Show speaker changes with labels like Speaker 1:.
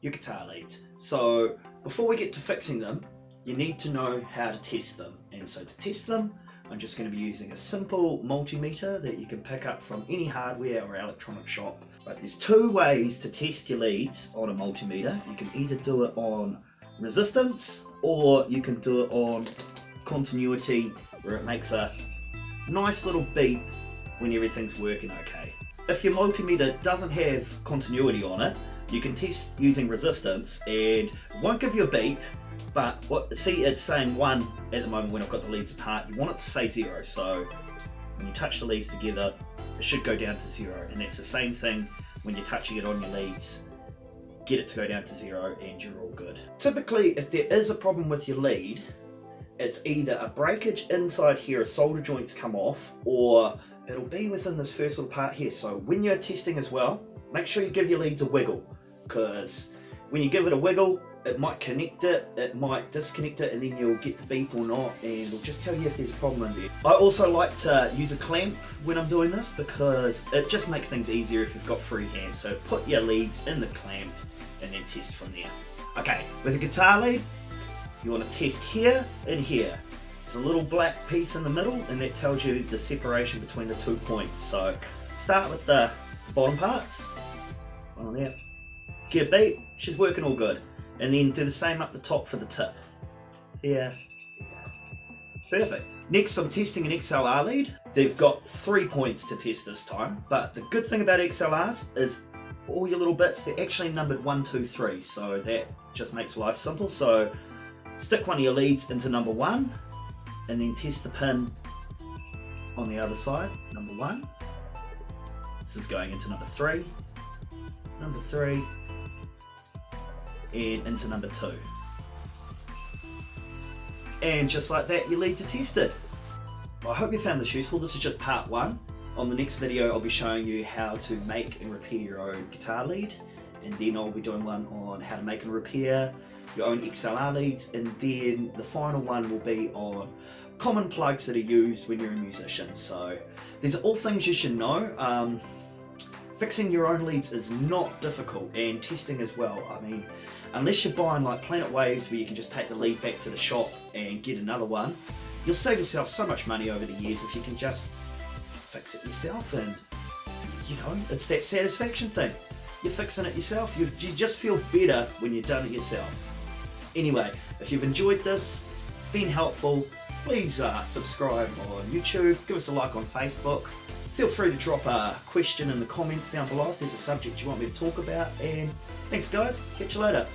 Speaker 1: your guitar leads. So before we get to fixing them, you need to know how to test them. And so to test them, I'm just going to be using a simple multimeter that you can pick up from any hardware or electronic shop. But there's two ways to test your leads on a multimeter. You can either do it on resistance or you can do it on continuity, where it makes a nice little beep when everything's working okay. If your multimeter doesn't have continuity on it, you can test using resistance and it won't give you a beep, but see, it's saying 1 at the moment when I've got the leads apart. You want it to say 0, so when you touch the leads together, it should go down to 0, and it's the same thing when you're touching it on your leads. Get it to go down to 0 and you're all good. Typically, if there is a problem with your lead, it's either a breakage inside here, as solder joints come off, or it'll be within this first little part here. So when you're testing as well, make sure you give your leads a wiggle, because when you give it a wiggle, it might connect it, it might disconnect it, and then you'll get the beep or not, and it'll just tell you if there's a problem in there. I also like to use a clamp when I'm doing this because it just makes things easier if you've got free hands. So put your leads in the clamp and then test from there. Okay, with a guitar lead, you want to test here and here. There's a little black piece in the middle, and that tells you the separation between the 2 points. So start with the bottom parts, one on there, get a beep, she's working all good. And then do the same up the top for the tip. Here. Perfect. Next, I'm testing an XLR lead. They've got 3 points to test this time, but the good thing about XLRs is all your little bits, they're actually numbered 1, 2, 3, so that just makes life simple. So stick one of your leads into number 1, and then test the pin on the other side, number 1. This is going into number 3, and into number 2. And just like that, your leads are tested. Well, I hope you found this useful. This is just part 1. On the next video, I'll be showing you how to make and repair your own guitar lead, and then I'll be doing one on how to make and repair your own XLR leads, and then the final one will be on common plugs that are used when you're a musician. So these are all things you should know. Fixing your own leads is not difficult, and testing as well. I mean, unless you're buying like Planet Waves where you can just take the lead back to the shop and get another one, you'll save yourself so much money over the years if you can just fix it yourself. And you know, it's that satisfaction thing. You're fixing it yourself, you just feel better when you've done it yourself. Anyway, if you've enjoyed this, it's been helpful, please subscribe on YouTube, give us a like on Facebook. Feel free to drop a question in the comments down below if there's a subject you want me to talk about, and thanks guys, catch you later.